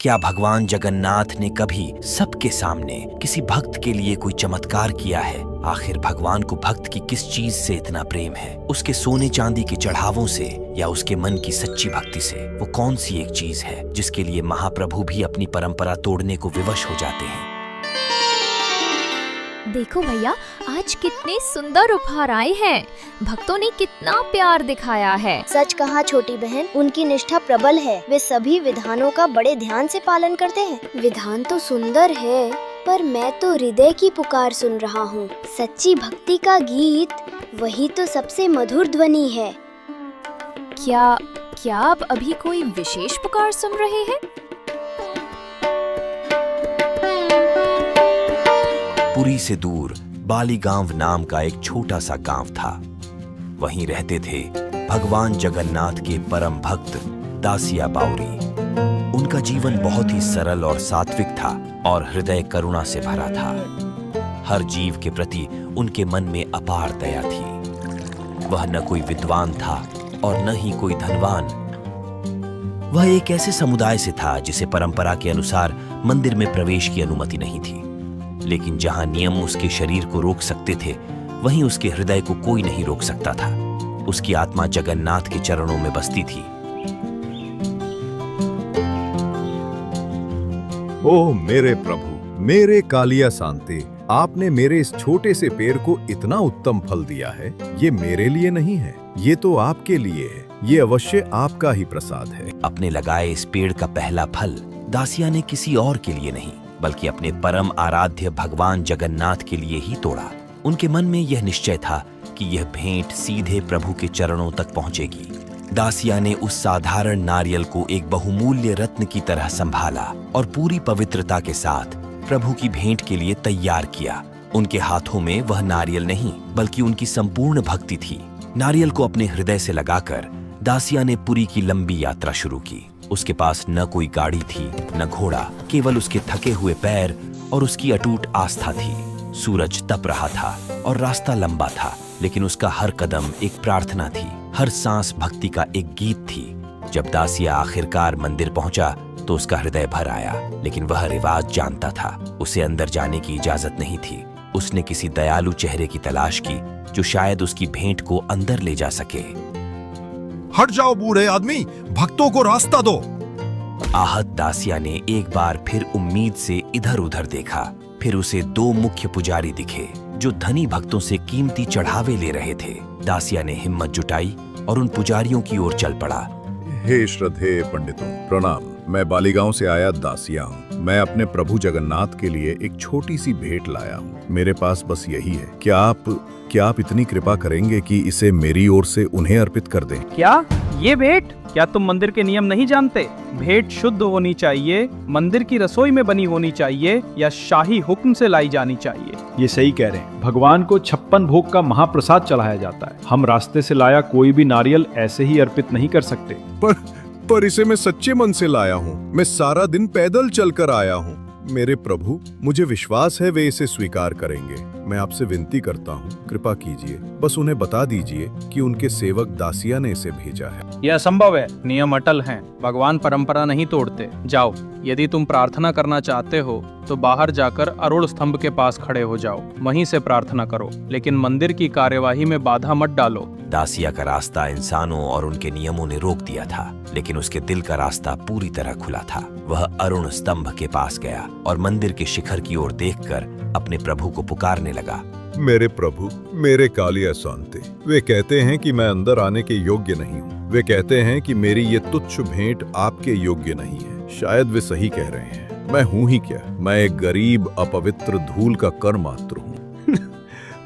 क्या भगवान जगन्नाथ ने कभी सबके सामने किसी भक्त के लिए कोई चमत्कार किया है? आखिर भगवान को भक्त की किस चीज से इतना प्रेम है? उसके सोने चांदी के चढ़ावों से या उसके मन की सच्ची भक्ति से? वो कौन सी एक चीज है जिसके लिए महाप्रभु भी अपनी परंपरा तोड़ने को विवश हो जाते हैं? देखो भैया, आज कितने सुंदर उपहार आए हैं। भक्तों ने कितना प्यार दिखाया है। सच कहा छोटी बहन, उनकी निष्ठा प्रबल है। वे सभी विधानों का बड़े ध्यान से पालन करते हैं। विधान तो सुंदर है, पर मैं तो हृदय की पुकार सुन रहा हूँ। सच्ची भक्ति का गीत वही तो सबसे मधुर ध्वनि है। क्या आप अभी कोई विशेष पुकार सुन रहे हैं? पुरी से दूर बालीगांव नाम का एक छोटा सा गांव था। वहीं रहते थे भगवान जगन्नाथ के परम भक्त दासिया बाउरी। उनका जीवन बहुत ही सरल और सात्विक था और हृदय करुणा से भरा था। हर जीव के प्रति उनके मन में अपार दया थी। वह न कोई विद्वान था और न ही कोई धनवान। वह एक ऐसे समुदाय से था जिसे परंपरा के अनुसार मंदिर में प्रवेश की अनुमति नहीं थी। लेकिन जहां नियम उसके शरीर को रोक सकते थे, वहीं उसके हृदय को कोई नहीं रोक सकता था। उसकी आत्मा जगन्नाथ के चरणों में बसती थी। ओह मेरे प्रभु, मेरे कालिया सांते, आपने मेरे इस छोटे से पेड़ को इतना उत्तम फल दिया है। ये मेरे लिए नहीं है, ये तो आपके लिए है। ये अवश्य आपका ही प्रसाद है। अपने लगाए इस पेड़ का पहला फल दासिया ने किसी और के लिए नहीं, बल्कि अपने परम आराध्य भगवान जगन्नाथ के लिए ही तोड़ा। उनके मन में यह निश्चय था कि यह भेंट सीधे प्रभु के चरणों तक पहुंचेगी। दासिया ने उस साधारण नारियल को एक बहुमूल्य रत्न की तरह संभाला और पूरी पवित्रता के साथ प्रभु की भेंट के लिए तैयार किया। उनके हाथों में वह नारियल नहीं, बल्कि उनकी संपूर्ण भक्ति थी। नारियल को अपने हृदय से लगाकर दासिया ने पुरी की लंबी यात्रा शुरू की। उसके पास न कोई गाड़ी थी, न घोड़ा, केवल उसके थके हुए पैर और उसकी अटूट आस्था थी। सूरज तप रहा था और रास्ता लंबा था, लेकिन उसका हर कदम एक प्रार्थना थी, हर सांस भक्ति का एक गीत थी। जब दासिया आखिरकार मंदिर पहुंचा तो उसका हृदय भर आया, लेकिन वह रिवाज जानता था। उसे अंदर जाने की इजाजत नहीं थी। उसने किसी दयालु चेहरे की तलाश की जो शायद उसकी भेंट को अंदर ले जा सके। हट जाओ बूढ़े आदमी, भक्तों को रास्ता दो। आहत दासिया ने एक बार फिर उम्मीद से इधर उधर देखा। फिर उसे दो मुख्य पुजारी दिखे जो धनी भक्तों से कीमती चढ़ावे ले रहे थे। दासिया ने हिम्मत जुटाई और उन पुजारियों की ओर चल पड़ा। हे श्रद्धेय पंडितों, प्रणाम। मैं बालीगांव से आया दासिया हूँ। मैं अपने प्रभु जगन्नाथ के लिए एक छोटी सी भेंट लाया हूँ। मेरे पास बस यही है। क्या आप इतनी कृपा करेंगे कि इसे मेरी ओर से उन्हें अर्पित कर दें? क्या ये भेंट? क्या तुम मंदिर के नियम नहीं जानते? भेंट शुद्ध होनी चाहिए, मंदिर की रसोई में बनी होनी चाहिए या शाही हुक्म से लाई जानी चाहिए। ये सही कह रहे हैं। भगवान को 56 भोग का महाप्रसाद चढ़ाया जाता है। हम रास्ते से लाया कोई भी नारियल ऐसे ही अर्पित नहीं कर सकते। पर इसे मैं सच्चे मन से लाया हूँ। मैं सारा दिन पैदल चलकर आया हूँ। मेरे प्रभु, मुझे विश्वास है वे इसे स्वीकार करेंगे। मैं आपसे विनती करता हूँ, कृपा कीजिए। बस उन्हें बता दीजिए कि उनके सेवक दासिया ने इसे भेजा है। यह असंभव है। नियम अटल हैं। भगवान परंपरा नहीं तोड़ते। जाओ, यदि तुम प्रार्थना करना चाहते हो तो बाहर जाकर अरुण स्तंभ के पास खड़े हो जाओ, वहीं से प्रार्थना करो, लेकिन मंदिर की कार्यवाही में बाधा मत डालो। दासिया का रास्ता इंसानों और उनके नियमों ने रोक दिया था, लेकिन उसके दिल का रास्ता पूरी तरह खुला था। वह अरुण स्तंभ के पास गया और मंदिर के शिखर की ओर देखकर अपने प्रभु को पुकारने लगा। मेरे प्रभु, मेरे कालिया सांते, वे कहते हैं कि मैं अंदर आने के योग्य नहीं हूँ। वे कहते हैं कि मेरी ये तुच्छ भेंट आपके योग्य नहीं है। शायद वे सही कह रहे हैं। मैं हूँ ही क्या? मैं एक गरीब अपवित्र धूल का कर मात्र हूँ।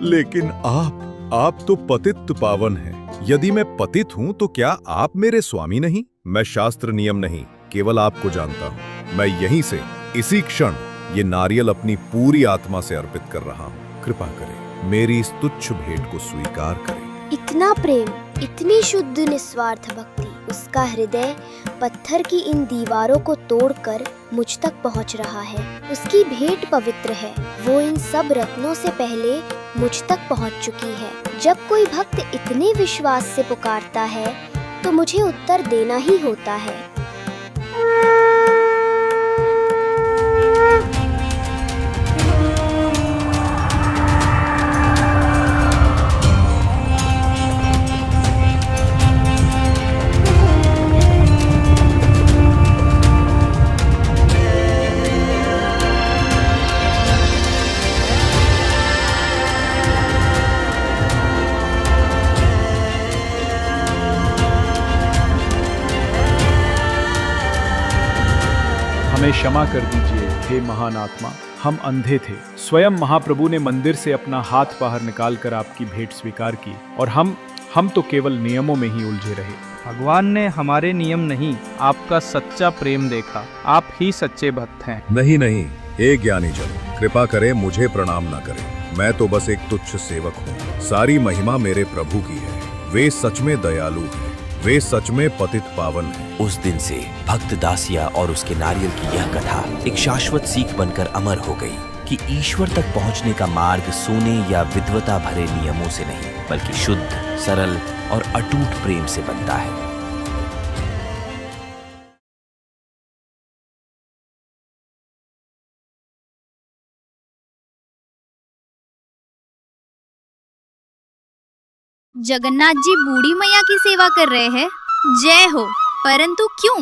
लेकिन आप तो पतित पावन हैं। यदि मैं पतित हूँ तो क्या आप मेरे स्वामी नहीं? मैं शास्त्र नियम नहीं, केवल आपको जानता हूँ। मैं यहीं से इसी क्षण ये नारियल अपनी पूरी आत्मा से अर्पित कर रहा हूँ। कृपा करें, मेरी इस तुच्छ भेंट को स्वीकार करें। इतना प्रेम, इतनी शुद्ध निस्वार्थ भक्ति। उसका हृदय पत्थर की इन दीवारों को तोड़कर मुझ तक पहुंच रहा है। उसकी भेंट पवित्र है। वो इन सब रत्नों से पहले मुझ तक पहुंच चुकी है। जब कोई भक्त इतने विश्वास से पुकारता है तो मुझे उत्तर देना ही होता है। हमें क्षमा कर दीजिए हे महान आत्मा, हम अंधे थे। स्वयं महाप्रभु ने मंदिर से अपना हाथ बाहर निकालकर आपकी भेंट स्वीकार की और हम तो केवल नियमों में ही उलझे रहे। भगवान ने हमारे नियम नहीं, आपका सच्चा प्रेम देखा। आप ही सच्चे भक्त हैं। नहीं नहीं, हे ज्ञानी जन, कृपा करें, मुझे प्रणाम न करें। मैं तो बस एक तुच्छ सेवक हूँ। सारी महिमा मेरे प्रभु की है। वे सच में दयालु हैं, वे सच में पतित पावन हैं। उस दिन से भक्त दासिया और उसके नारियल की यह कथा एक शाश्वत सीख बनकर अमर हो गई कि ईश्वर तक पहुंचने का मार्ग सोने या विद्वता भरे नियमों से नहीं, बल्कि शुद्ध, सरल और अटूट प्रेम से बनता है। जगन्नाथ जी बूढ़ी मैया की सेवा कर रहे हैं। जय हो। परंतु क्यों?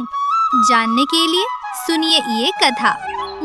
जानने के लिए सुनिए ये कथा।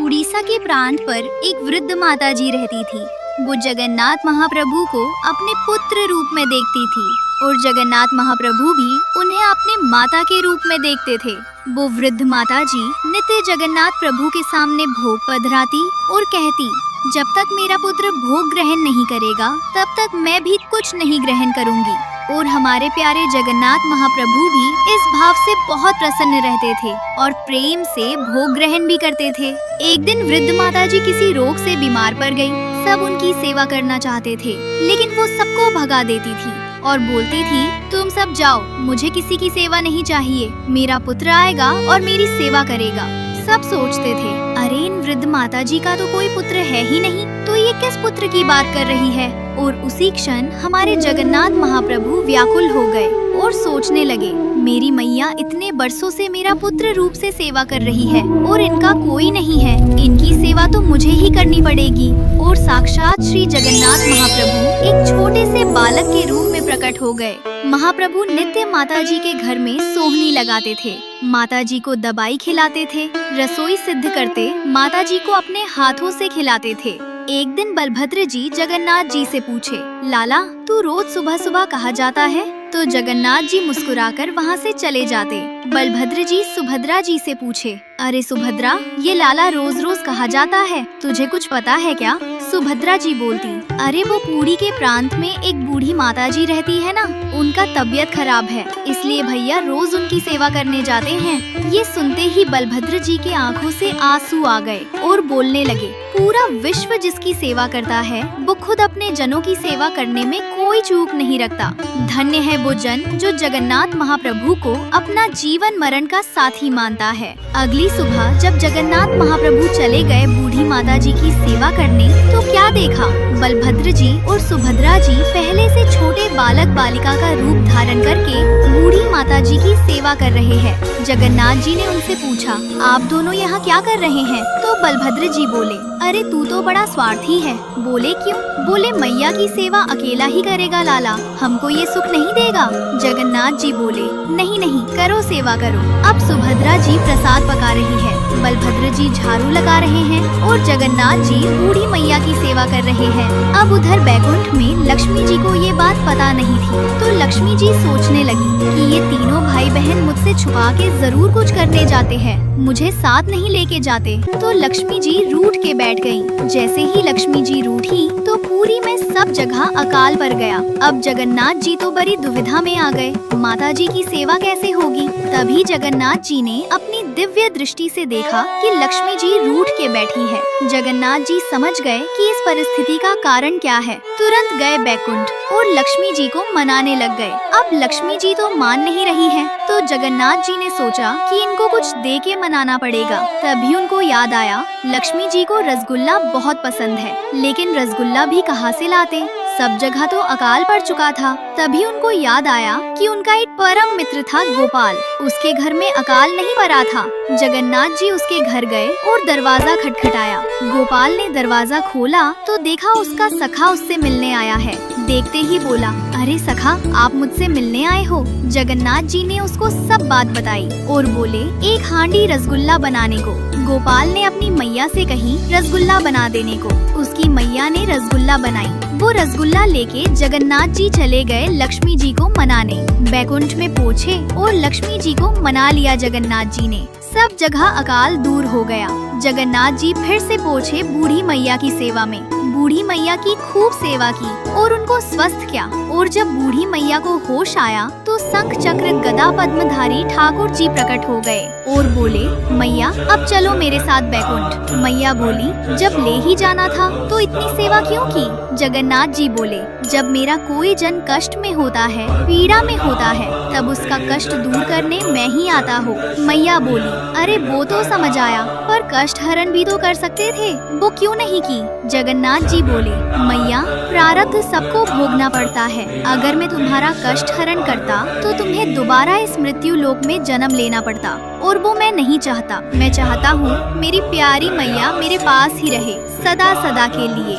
उड़ीसा के प्रांत पर एक वृद्ध माता जी रहती थी। वो जगन्नाथ महाप्रभु को अपने पुत्र रूप में देखती थी और जगन्नाथ महाप्रभु भी उन्हें अपने माता के रूप में देखते थे। वो वृद्ध माता जी नित्य जगन्नाथ प्रभु के सामने भोग पधराती और कहती, जब तक मेरा पुत्र भोग ग्रहण नहीं करेगा तब तक मैं भी कुछ नहीं ग्रहण करूंगी। और हमारे प्यारे जगन्नाथ महाप्रभु भी इस भाव से बहुत प्रसन्न रहते थे और प्रेम से भोग ग्रहण भी करते थे। एक दिन वृद्ध माता जी किसी रोग से बीमार पड़ गई। सब उनकी सेवा करना चाहते थे, लेकिन वो सबको भगा देती थी और बोलती थी, तुम सब जाओ, मुझे किसी की सेवा नहीं चाहिए। मेरा पुत्र आएगा और मेरी सेवा करेगा। सब सोचते थे, अरे इन वृद्ध माता जी का तो कोई पुत्र है ही नहीं, तो ये किस पुत्र की बात कर रही है। और उसी क्षण हमारे जगन्नाथ महाप्रभु व्याकुल हो गए और सोचने लगे, मेरी मैया इतने बरसों से मेरा पुत्र रूप से सेवा कर रही है और इनका कोई नहीं है, इनकी सेवा तो मुझे ही करनी पड़ेगी। और साक्षात श्री जगन्नाथ महाप्रभु एक छोटे से बालक के रूप में प्रकट हो गए। महाप्रभु नित्य माता जी के घर में सोहनी लगाते थे, माता जी को दवाई खिलाते थे, रसोई सिद्ध करते माता जी को अपने हाथों से खिलाते थे। एक दिन बलभद्र जी जगन्नाथ जी से पूछे, लाला तू रोज सुबह सुबह कहाँ जाता है? तो जगन्नाथ जी मुस्कुराकर वहाँ से चले जाते। बलभद्र जी सुभद्रा जी से पूछे, अरे सुभद्रा, ये लाला रोज रोज कहाँ जाता है, तुझे कुछ पता है क्या? सुभद्रा जी बोलती, अरे वो पुरी के प्रांत में एक बूढ़ी माता जी रहती है ना, उनका तबीयत खराब है, इसलिए भैया रोज उनकी सेवा करने जाते हैं। ये सुनते ही बलभद्र जी के आंखों से आंसू आ गए और बोलने लगे, पूरा विश्व जिसकी सेवा करता है वो खुद अपने जनों की सेवा करने में कोई चूक नहीं रखता। धन्य है वो जन जो जगन्नाथ महाप्रभु को अपना जीवन मरण का साथी मानता है। अगली सुबह जब जगन्नाथ महाप्रभु चले गए बूढ़ी माता जी की सेवा करने, तो क्या देखा, बलभद्र जी और सुभद्रा जी पहले से छोटे बालक बालिका का रूप धारण करके बूढ़ी माता जी की सेवा कर रहे हैं। जगन्नाथ जी ने उनसे पूछा, आप दोनों यहाँ क्या कर रहे हैं? तो बलभद्र जी बोले, अरे तू तो बड़ा स्वार्थी है। बोले क्यों? बोले मैया की सेवा अकेला ही करेगा लाला, हमको ये सुख नहीं देगा। जगन्नाथ जी बोले, नहीं नहीं, करो सेवा करो। अब सुभद्रा जी प्रसाद पका रही है, बलभद्र जी झाड़ू लगा रहे हैं और जगन्नाथ जी बूढ़ी मैया की सेवा कर रहे हैं। अब उधर बैकुंठ में लक्ष्मी जी को ये बात पता नहीं थी, तो लक्ष्मी जी सोचने लगी कि ये तीनों भाई बहन मुझसे छुपा के जरूर कुछ करने जाते हैं, मुझे साथ नहीं लेके जाते। तो लक्ष्मी जी रूठ के बैठ गयी। जैसे ही लक्ष्मी जी रूठी तो पूरी में सब जगह अकाल पड़ गया। अब जगन्नाथ जी तो बड़ी दुविधा में आ गए, माता जी की सेवा कैसे होगी। तभी जगन्नाथ जी ने अपनी दिव्य दृष्टि से देखा कि लक्ष्मी जी रूठ के बैठी है। जगन्नाथ जी समझ गए कि इस परिस्थिति का कारण क्या है। तुरंत गए बैकुंठ और लक्ष्मी जी को मनाने लग गए। अब लक्ष्मी जी तो मान नहीं रही है, तो जगन्नाथ जी ने सोचा कि इनको कुछ दे के मनाना पड़ेगा। तभी उनको याद आया, लक्ष्मी जी को रसगुल्ला बहुत पसंद है, लेकिन रसगुल्ला भी कहाँ से लाते, सब जगह तो अकाल पड़ चुका था। तभी उनको याद आया कि उनका एक परम मित्र था गोपाल, उसके घर में अकाल नहीं पड़ा था। जगन्नाथ जी उसके घर गए और दरवाजा खटखटाया। गोपाल ने दरवाजा खोला तो देखा उसका सखा उससे मिलने आया है। देखते ही बोला, अरे सखा, आप मुझसे मिलने आए हो? जगन्नाथ जी ने उसको सब बात बताई और बोले, एक हांडी रसगुल्ला बनाने को। गोपाल ने अपनी मैया से कही रसगुल्ला बना देने को। उसकी मैया ने रसगुल्ला बनाई। वो रसगुल्ला लेके जगन्नाथ जी चले गए लक्ष्मी जी को मनाने। बैकुंठ में पहुँचे और लक्ष्मी जी को मना लिया जगन्नाथ जी ने। सब जगह अकाल दूर हो गया। जगन्नाथ जी फिर से पहुंचे बूढ़ी मैया की सेवा में। बूढ़ी मैया की खूब सेवा की और उनको स्वस्थ किया। और जब बूढ़ी मैया को होश आया तो शंख चक्र गदा पद्मधारी ठाकुर जी प्रकट हो गए और बोले, मैया अब चलो मेरे साथ बैकुंठ। मैया बोली, जब ले ही जाना था तो इतनी सेवा क्यों की? जगन्नाथ जी बोले, जब मेरा कोई जन कष्ट में होता है, पीड़ा में होता है, तब उसका कष्ट दूर करने मैं ही आता हूँ। मैया बोली, अरे वो तो समझ आया, पर कष्ट हरण भी तो कर सकते थे, वो क्यों नहीं की? जगन्नाथ जी बोले, मैया प्रारब्ध सबको भोगना पड़ता है। अगर मैं तुम्हारा कष्ट हरण करता तो तुम्हें दोबारा इस मृत्यु लोक में जन्म लेना पड़ता, और वो मैं नहीं चाहता। मैं चाहता हूँ मेरी प्यारी मैया मेरे पास ही रहे सदा सदा के लिए।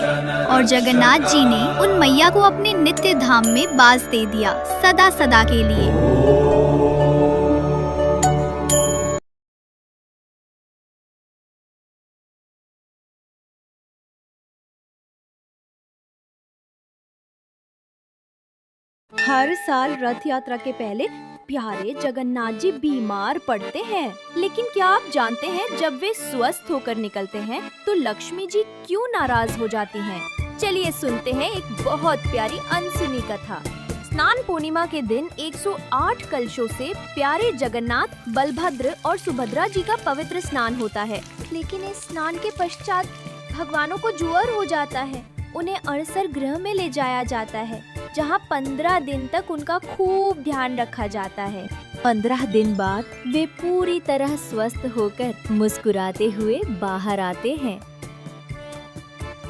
और जगन्नाथ जी ने उन मैया को अपने नित्य धाम में बास दे दिया सदा सदा के लिए। हर साल रथ यात्रा के पहले प्यारे जगन्नाथ जी बीमार पड़ते हैं, लेकिन क्या आप जानते हैं जब वे स्वस्थ होकर निकलते हैं तो लक्ष्मी जी क्यों नाराज हो जाती हैं? चलिए सुनते हैं एक बहुत प्यारी अनसुनी कथा। स्नान पूर्णिमा के दिन 108 कलशों से प्यारे जगन्नाथ, बलभद्र और सुभद्रा जी का पवित्र स्नान होता है। लेकिन इस स्नान के पश्चात भगवानों को ज्वर हो जाता है। उन्हें अड़सर गृह में ले जाया जाता है, जहाँ 15 दिन तक उनका खूब ध्यान रखा जाता है। 15 दिन बाद वे पूरी तरह स्वस्थ होकर मुस्कुराते हुए बाहर आते हैं।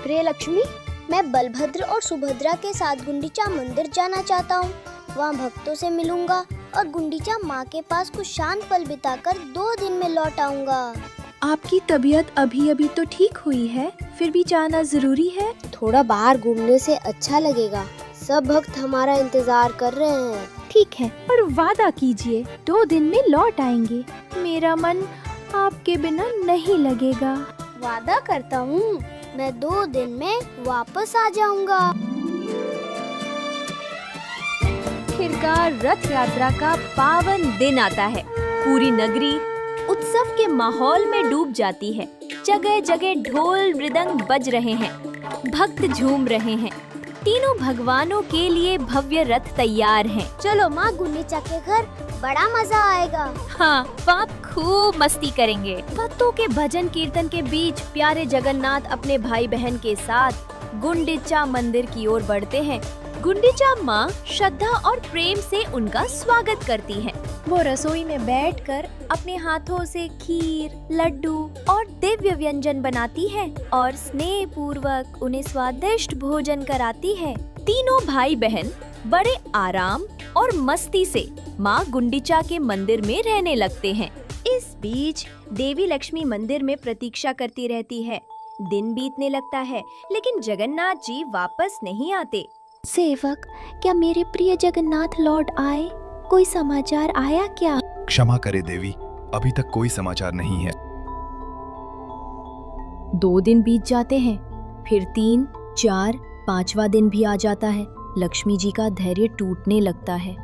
प्रिय लक्ष्मी, मैं बलभद्र और सुभद्रा के साथ गुंडीचा मंदिर जाना चाहता हूँ। वहाँ भक्तों से मिलूंगा और गुंडीचा माँ के पास कुछ शांत पल बिताकर 2 दिन में लौट आऊंगा। आपकी तबीयत अभी अभी तो ठीक हुई है, फिर भी जाना जरूरी है। थोड़ा बाहर घूमने से अच्छा लगेगा। सब भक्त हमारा इंतजार कर रहे हैं। ठीक है, पर वादा कीजिए 2 दिन में लौट आएंगे। मेरा मन आपके बिना नहीं लगेगा। वादा करता हूँ, मैं 2 दिन में वापस आ जाऊंगा। आखिरकार रथ यात्रा का पावन दिन आता है। पूरी नगरी उत्सव के माहौल में डूब जाती है। जगह जगह ढोल मृदंग बज रहे हैं, भक्त झूम रहे हैं। तीनों भगवानों के लिए भव्य रथ तैयार हैं। चलो माँ, गुंडीचा के घर बड़ा मजा आएगा। हाँ, वहाँ खूब मस्ती करेंगे। भक्तों के भजन कीर्तन के बीच प्यारे जगन्नाथ अपने भाई बहन के साथ गुंडीचा मंदिर की ओर बढ़ते हैं। गुंडीचा माँ श्रद्धा और प्रेम से उनका स्वागत करती हैं। वो रसोई में बैठकर अपने हाथों से खीर, लड्डू और दिव्य व्यंजन बनाती है और स्नेह पूर्वक उन्हें स्वादिष्ट भोजन कराती है। तीनों भाई बहन बड़े आराम और मस्ती से माँ गुंडीचा के मंदिर में रहने लगते हैं। इस बीच देवी लक्ष्मी मंदिर में प्रतीक्षा करती रहती है। दिन बीतने लगता है, लेकिन जगन्नाथ जी वापस नहीं आते। सेवक, क्या मेरे प्रिय जगन्नाथ लौट आए? कोई समाचार आया क्या? क्षमा करे देवी, अभी तक कोई समाचार नहीं है। 2 दिन बीत जाते हैं, फिर 3, 4, 5वां दिन भी आ जाता है। लक्ष्मी जी का धैर्य टूटने लगता है।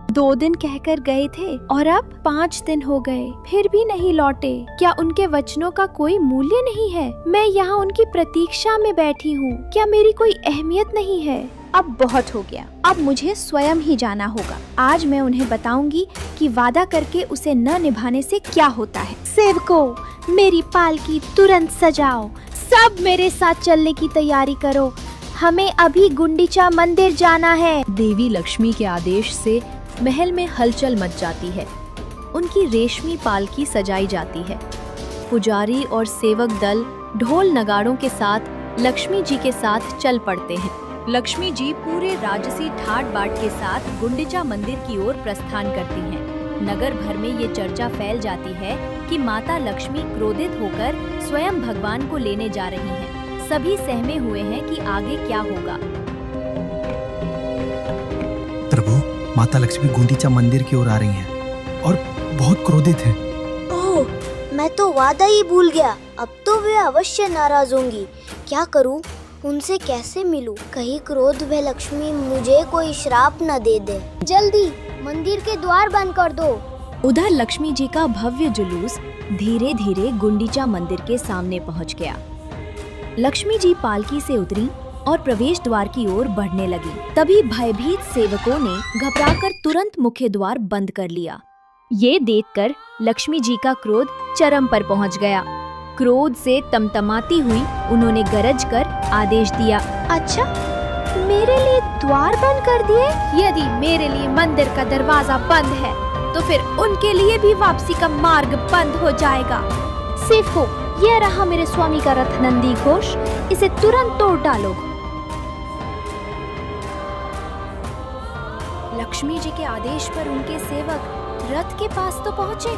2 दिन कहकर गए थे और अब 5 दिन हो गए, फिर भी नहीं लौटे। क्या उनके वचनों का कोई मूल्य नहीं है? मैं यहाँ उनकी प्रतीक्षा में बैठी हूँ। क्या मेरी कोई अहमियत नहीं है? अब बहुत हो गया, अब मुझे स्वयं ही जाना होगा। आज मैं उन्हें बताऊंगी कि वादा करके उसे न निभाने से क्या होता है। सेवकों, मेरी पालकी तुरंत सजाओ। सब मेरे साथ चलने की तैयारी करो। हमें अभी गुंडीचा मंदिर जाना है। देवी लक्ष्मी के आदेश से महल में हलचल मच जाती है। उनकी रेशमी पालकी सजाई जाती है। पुजारी और सेवक दल ढोल नगाड़ों के साथ लक्ष्मी जी के साथ चल पड़ते हैं। लक्ष्मी जी पूरे राजसी ठाट बाट के साथ गुंडीचा मंदिर की ओर प्रस्थान करती हैं। नगर भर में ये चर्चा फैल जाती है कि माता लक्ष्मी क्रोधित होकर स्वयं भगवान को लेने जा रही हैं। सभी सहमे हुए हैं कि आगे क्या होगा। प्रभु, माता लक्ष्मी गुंडीचा मंदिर की ओर आ रही हैं और बहुत क्रोधित हैं। ओह, मैं तो वादा ही भूल गया। अब तो वे अवश्य नाराज होंगी। क्या करूं? उनसे कैसे मिलूं? कहीं क्रोध में लक्ष्मी मुझे कोई श्राप न दे दे। जल्दी मंदिर के द्वार बंद कर दो। उधर लक्ष्मी जी का भव्य जुलूस धीरे धीरे गुंडीचा मंदिर के सामने पहुंच गया। लक्ष्मी जी पालकी से उतरी और प्रवेश द्वार की ओर बढ़ने लगी। तभी भयभीत सेवकों ने घबराकर तुरंत मुख्य द्वार बंद कर लिया। ये देखकर लक्ष्मी जी का क्रोध चरम पर पहुंच गया। क्रोध से तमतमाती हुई उन्होंने गरज कर आदेश दिया, अच्छा, मेरे लिए द्वार बंद कर दिए? यदि मेरे लिए मंदिर का दरवाजा बंद है तो फिर उनके लिए भी वापसी का मार्ग बंद हो जाएगा। सेवकों, यह रहा मेरे स्वामी का रथ नंदी घोष, इसे तुरंत तोड़ डालो। लक्ष्मी जी के आदेश पर उनके सेवक रथ के पास तो पहुँचे,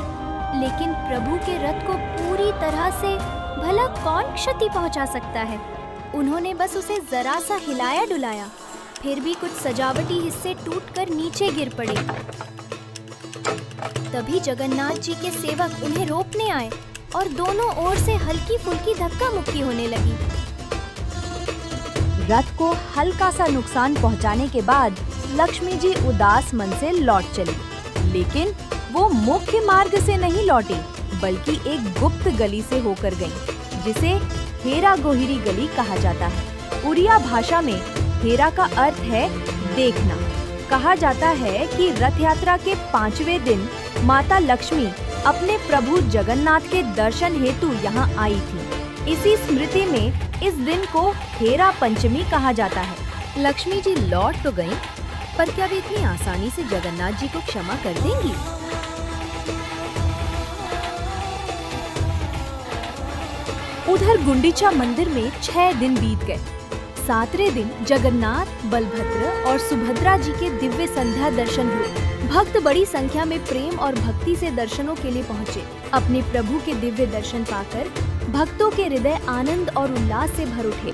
लेकिन प्रभु के रथ को पूरी तरह से भला कौन क्षति पहुंचा सकता है। उन्होंने बस उसे जरा सा हिलाया डुलाया, फिर भी कुछ सजावटी हिस्से टूटकर नीचे गिर पड़े। तभी जगन्नाथ जी के सेवक उन्हें रोकने आए और दोनों ओर से हल्की फुल्की धक्का मुक्की होने लगी। रथ को हल्का सा नुकसान पहुंचाने के बाद लक्ष्मी जी उदास मन से लौट चली, लेकिन वो मुख्य मार्ग से नहीं लौटी, बल्कि एक गुप्त गली से होकर गई, जिसे हेरा गोहिरी गली कहा जाता है। उड़िया भाषा में हेरा का अर्थ है देखना। कहा जाता है कि रथ यात्रा के 5वें दिन माता लक्ष्मी अपने प्रभु जगन्नाथ के दर्शन हेतु यहाँ आई थी। इसी स्मृति में इस दिन को हेरा पंचमी कहा जाता है। लक्ष्मी जी लौट तो गईं, पर क्या वे इतनी आसानी से जगन्नाथ जी को क्षमा कर देंगी? उधर गुंडीचा मंदिर में 6 दिन बीत गए। 7वें दिन जगन्नाथ, बलभद्र और सुभद्रा जी के दिव्य संध्या दर्शन हुए। भक्त बड़ी संख्या में प्रेम और भक्ति से दर्शनों के लिए पहुँचे। अपने प्रभु के दिव्य दर्शन पाकर भक्तों के हृदय आनंद और उल्लास से भर उठे।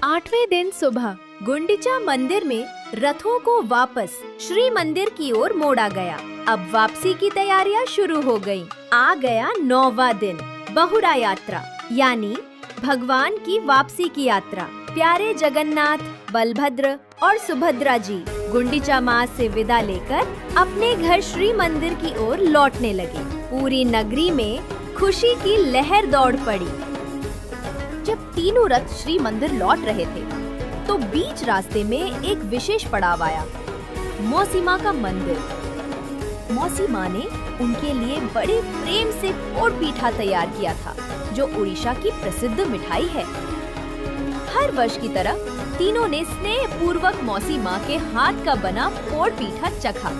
8वें दिन सुबह गुंडीचा मंदिर में रथों को वापस श्री मंदिर की ओर मोड़ा गया। अब वापसी की तैयारियां शुरू हो गयी। आ गया 9वां दिन, बहुड़ा यात्रा, यानी भगवान की वापसी की यात्रा। प्यारे जगन्नाथ, बलभद्र और सुभद्रा जी गुंडीचा माँ से विदा लेकर अपने घर श्री मंदिर की ओर लौटने लगे। पूरी नगरी में खुशी की लहर दौड़ पड़ी। जब तीनों रथ श्री मंदिर लौट रहे थे, तो बीच रास्ते में एक विशेष पड़ाव आया, मौसी माँ का मंदिर। मौसी माँ ने उनके लिए बड़े प्रेम से पोड़ पीठा तैयार किया था, जो उड़ीसा की प्रसिद्ध मिठाई है। हर वर्ष की तरह तीनों ने स्नेह पूर्वक मौसी माँ के हाथ का बना पोड़ पीठा चखा।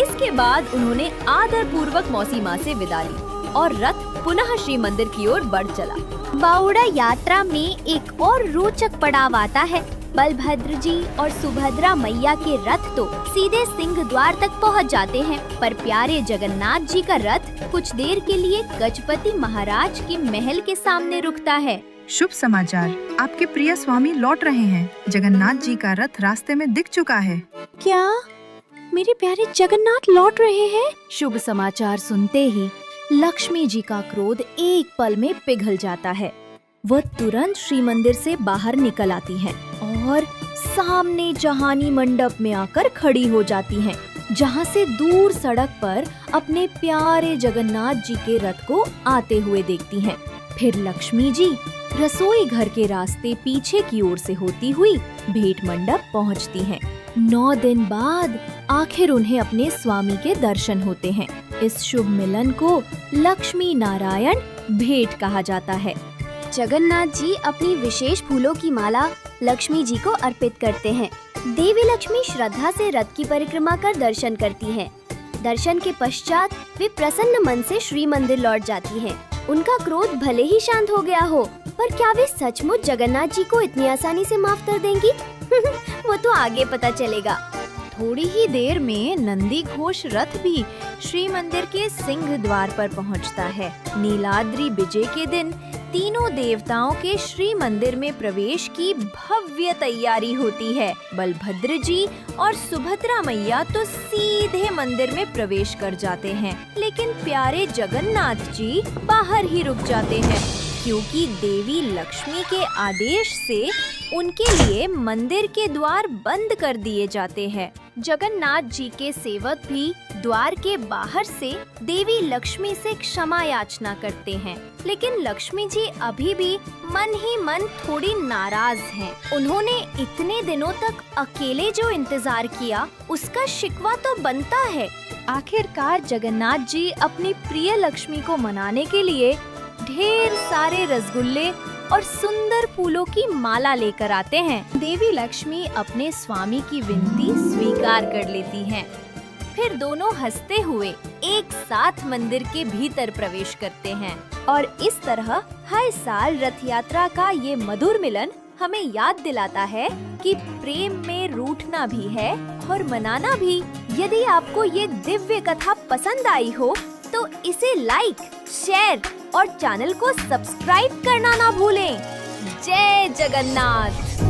इसके बाद उन्होंने आदर पूर्वक मौसी माँ से विदा ली और रथ पुनः श्री मंदिर की ओर बढ़ चला। बाउड़ा यात्रा में एक और रोचक पड़ाव आता है। बलभद्र जी और सुभद्रा मैया के रथ तो सीधे सिंह द्वार तक पहुंच जाते हैं, पर प्यारे जगन्नाथ जी का रथ कुछ देर के लिए गजपति महाराज के महल के सामने रुकता है। शुभ समाचार, आपके प्रिय स्वामी लौट रहे हैं। जगन्नाथ जी का रथ रास्ते में दिख चुका है। क्या मेरे प्यारे जगन्नाथ लौट रहे हैं? शुभ समाचार सुनते ही लक्ष्मी जी का क्रोध एक पल में पिघल जाता है। वह तुरंत श्री मंदिर से बाहर निकल आती हैं और सामने जहानी मंडप में आकर खड़ी हो जाती हैं, जहां से दूर सड़क पर अपने प्यारे जगन्नाथ जी के रथ को आते हुए देखती हैं। फिर लक्ष्मी जी रसोई घर के रास्ते पीछे की ओर से होती हुई भेंट मंडप पहुंचती हैं। 9 दिन बाद आखिर उन्हें अपने स्वामी के दर्शन होते हैं। इस शुभ मिलन को लक्ष्मी नारायण भेंट कहा जाता है। जगन्नाथ जी अपनी विशेष फूलों की माला लक्ष्मी जी को अर्पित करते हैं। देवी लक्ष्मी श्रद्धा से रथ की परिक्रमा कर दर्शन करती हैं। दर्शन के पश्चात वे प्रसन्न मन से श्री मंदिर लौट जाती हैं। उनका क्रोध भले ही शांत हो गया हो, पर क्या वे सचमुच जगन्नाथ जी को इतनी आसानी से माफ कर देंगी? वो तो आगे पता चलेगा। थोड़ी ही देर में नंदी घोष रथ भी श्री मंदिर के सिंह द्वार पर पहुंचता है। नीलाद्रि विजय के दिन तीनों देवताओं के श्री मंदिर में प्रवेश की भव्य तैयारी होती है। बलभद्र जी और सुभद्रा मैया तो सीधे मंदिर में प्रवेश कर जाते हैं, लेकिन प्यारे जगन्नाथ जी बाहर ही रुक जाते हैं, क्योंकि देवी लक्ष्मी के आदेश से उनके लिए मंदिर के द्वार बंद कर दिए जाते हैं। जगन्नाथ जी के सेवक भी द्वार के बाहर से देवी लक्ष्मी से क्षमा याचना करते हैं, लेकिन लक्ष्मी जी अभी भी मन ही मन थोड़ी नाराज हैं। उन्होंने इतने दिनों तक अकेले जो इंतजार किया उसका शिकवा तो बनता है। आखिरकार जगन्नाथ जी अपनी प्रिय लक्ष्मी को मनाने के लिए ढेर सारे रसगुल्ले और सुंदर फूलों की माला लेकर आते हैं। देवी लक्ष्मी अपने स्वामी की विनती स्वीकार कर लेती हैं। फिर दोनों हंसते हुए एक साथ मंदिर के भीतर प्रवेश करते हैं और इस तरह हर साल रथ यात्रा का ये मधुर मिलन हमें याद दिलाता है कि प्रेम में रूठना भी है और मनाना भी। यदि आपको ये दिव्य कथा पसंद आई हो तो इसे लाइक, शेयर और चैनल को सब्सक्राइब करना ना भूलें। जय जगन्नाथ।